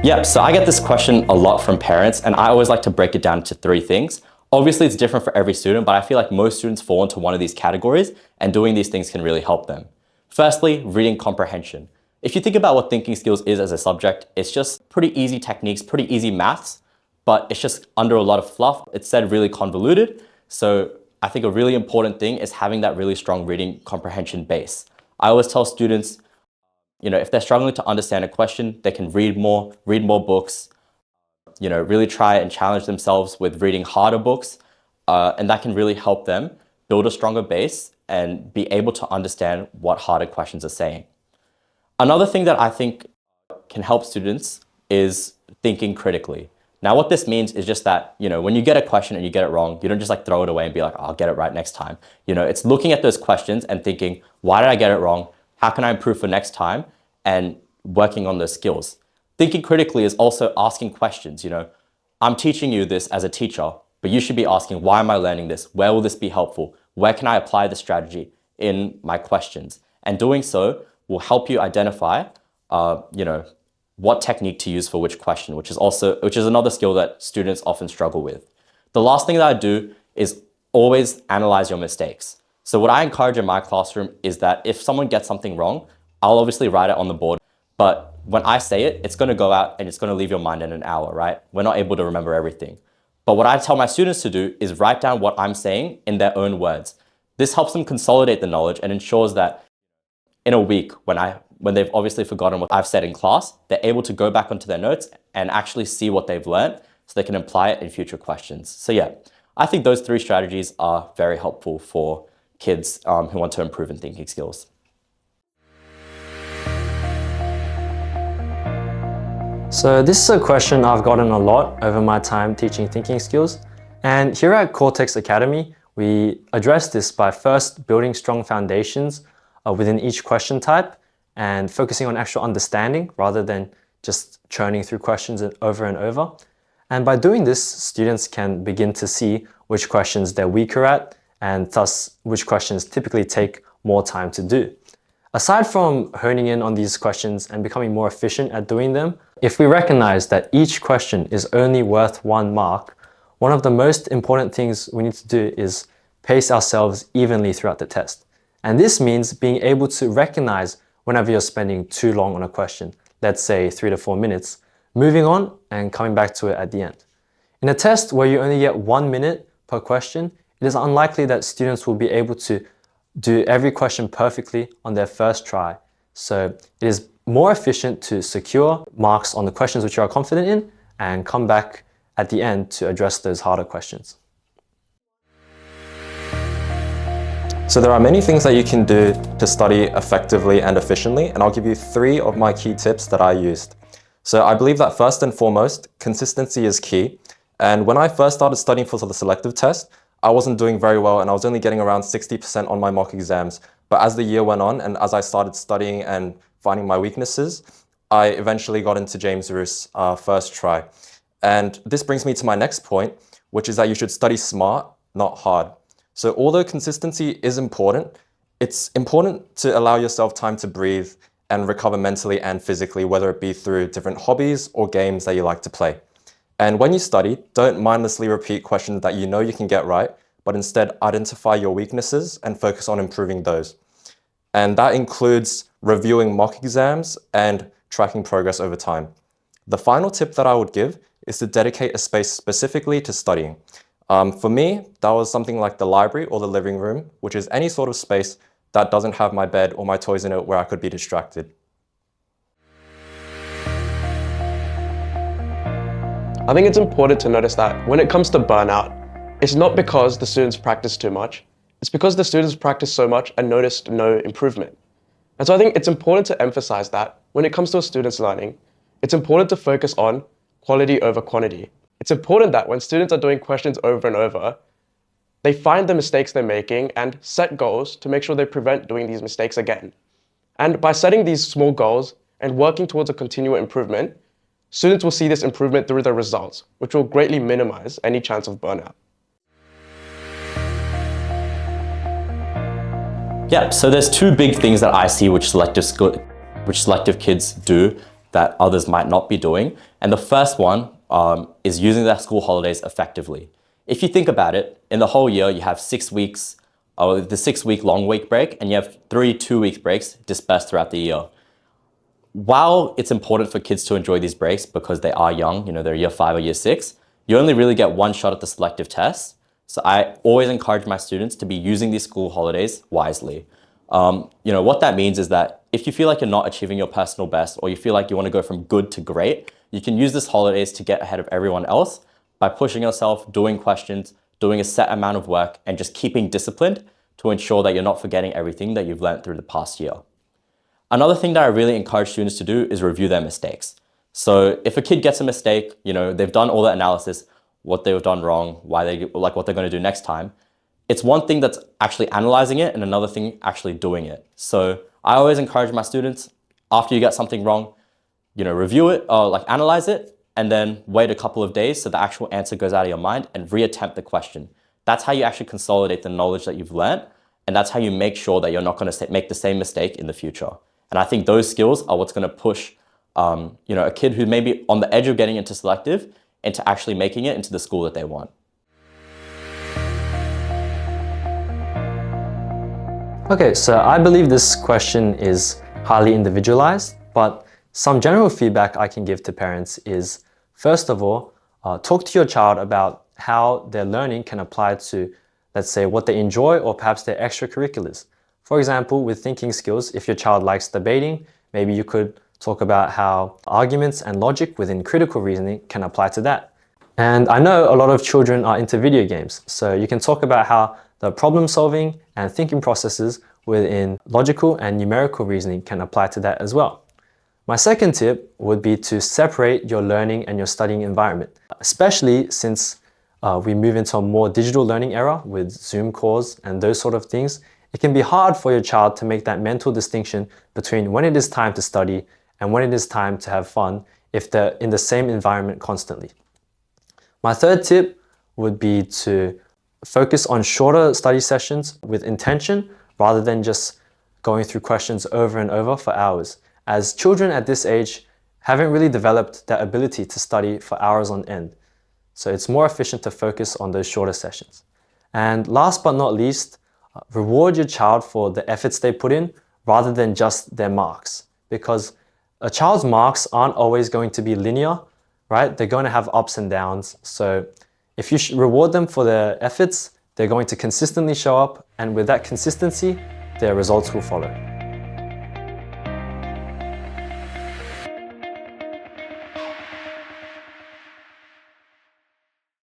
Yeah, so I get this question a lot from parents, and I always like to break it down into three things. Obviously, it's different for every student, but I feel like most students fall into one of these categories, and doing these things can really help them. Firstly, reading comprehension. If you think about what thinking skills is as a subject, it's just pretty easy techniques, pretty easy maths, but it's just under a lot of fluff. It's said really convoluted. So I think a really important thing is having that really strong reading comprehension base. I always tell students, if they're struggling to understand a question, they can read more books, really try and challenge themselves with reading harder books. And that can really help them build a stronger base and be able to understand what harder questions are saying. Another thing that I think can help students is thinking critically. Now, what this means is just that, when you get a question and you get it wrong, you don't just throw it away and be like, I'll get it right next time. It's looking at those questions and thinking, why did I get it wrong? How can I improve for next time? And working on those skills. Thinking critically is also asking questions. I'm teaching you this as a teacher, but you should be asking, why am I learning this? Where will this be helpful? Where can I apply the strategy in my questions? And doing so will help you identify, what technique to use for which question, which is another skill that students often struggle with. The last thing that I do is always analyze your mistakes. So what I encourage in my classroom is that if someone gets something wrong, I'll obviously write it on the board, but when I say it, it's going to go out and it's going to leave your mind in an hour, right? We're not able to remember everything. But what I tell my students to do is write down what I'm saying in their own words. This helps them consolidate the knowledge and ensures that in a week, when they've obviously forgotten what I've said in class, they're able to go back onto their notes and actually see what they've learned so they can apply it in future questions. So yeah, I think those three strategies are very helpful for kids who want to improve in thinking skills. So this is a question I've gotten a lot over my time teaching thinking skills. And here at Cortex Academy, we address this by first building strong foundations within each question type and focusing on actual understanding rather than just churning through questions over and over. And by doing this, students can begin to see which questions they're weaker at and thus which questions typically take more time to do. Aside from honing in on these questions and becoming more efficient at doing them, if we recognize that each question is only worth 1 mark, one of the most important things we need to do is pace ourselves evenly throughout the test. And this means being able to recognize whenever you're spending too long on a question, let's say 3 to 4 minutes, moving on and coming back to it at the end. In a test where you only get 1 minute per question, it is unlikely that students will be able to do every question perfectly on their first try. So it is more efficient to secure marks on the questions which you are confident in and come back at the end to address those harder questions. So there are many things that you can do to study effectively and efficiently, and I'll give you 3 of my key tips that I used. So I believe that first and foremost, consistency is key. And when I first started studying for the selective test, I wasn't doing very well and I was only getting around 60% on my mock exams. But as the year went on and as I started studying and finding my weaknesses, I eventually got into James Roos first try. And this brings me to my next point, which is that you should study smart, not hard. So although consistency is important, it's important to allow yourself time to breathe and recover mentally and physically, whether it be through different hobbies or games that you like to play. And when you study, don't mindlessly repeat questions that you know you can get right, but instead identify your weaknesses and focus on improving those. And that includes reviewing mock exams and tracking progress over time. The final tip that I would give is to dedicate a space specifically to studying. For me, that was something like the library or the living room, which is any sort of space that doesn't have my bed or my toys in it where I could be distracted. I think it's important to notice that when it comes to burnout, it's not because the students practice too much, it's because the students practice so much and noticed no improvement. And so I think it's important to emphasize that when it comes to a student's learning, it's important to focus on quality over quantity. It's important that when students are doing questions over and over, they find the mistakes they're making and set goals to make sure they prevent doing these mistakes again. And by setting these small goals and working towards a continual improvement, students will see this improvement through their results, which will greatly minimize any chance of burnout. Yeah, so there's 2 big things that I see which selective kids do that others might not be doing. And the first one is using their school holidays effectively. If you think about it, in the whole year, you have 6 weeks, the 6-week long week break, and you have 3 2-week breaks dispersed throughout the year. While it's important for kids to enjoy these breaks because they are young, they're year 5 or year 6, you only really get one shot at the selective test. So I always encourage my students to be using these school holidays wisely. What that means is that if you feel like you're not achieving your personal best, or you feel like you want to go from good to great, you can use this holidays to get ahead of everyone else by pushing yourself, doing questions, doing a set amount of work, and just keeping disciplined to ensure that you're not forgetting everything that you've learned through the past year. Another thing that I really encourage students to do is review their mistakes. So if a kid gets a mistake, they've done all the analysis, what they've done wrong, what they're going to do next time. It's one thing that's actually analyzing it and another thing actually doing it. So I always encourage my students, after you get something wrong, review it, analyze it, and then wait a couple of days so the actual answer goes out of your mind and reattempt the question. That's how you actually consolidate the knowledge that you've learned, and that's how you make sure that you're not going to make the same mistake in the future. And I think those skills are what's going to push a kid who may be on the edge of getting into selective into actually making it into the school that they want. Okay, so I believe this question is highly individualized, but some general feedback I can give to parents is, first of all, talk to your child about how their learning can apply to, let's say, what they enjoy or perhaps their extracurriculars. For example, with thinking skills, if your child likes debating, maybe you could talk about how arguments and logic within critical reasoning can apply to that. And I know a lot of children are into video games, so you can talk about how the problem solving and thinking processes within logical and numerical reasoning can apply to that as well. My second tip would be to separate your learning and your studying environment, especially since we move into a more digital learning era with Zoom calls and those sort of things. It can be hard for your child to make that mental distinction between when it is time to study and when it is time to have fun if they're in the same environment constantly. My third tip would be to focus on shorter study sessions with intention rather than just going through questions over and over for hours, as children at this age haven't really developed that ability to study for hours on end. So it's more efficient to focus on those shorter sessions. And last but not least, reward your child for the efforts they put in rather than just their marks, because a child's marks aren't always going to be linear, right? They're going to have ups and downs. So if you reward them for their efforts, they're going to consistently show up, and with that consistency, their results will follow.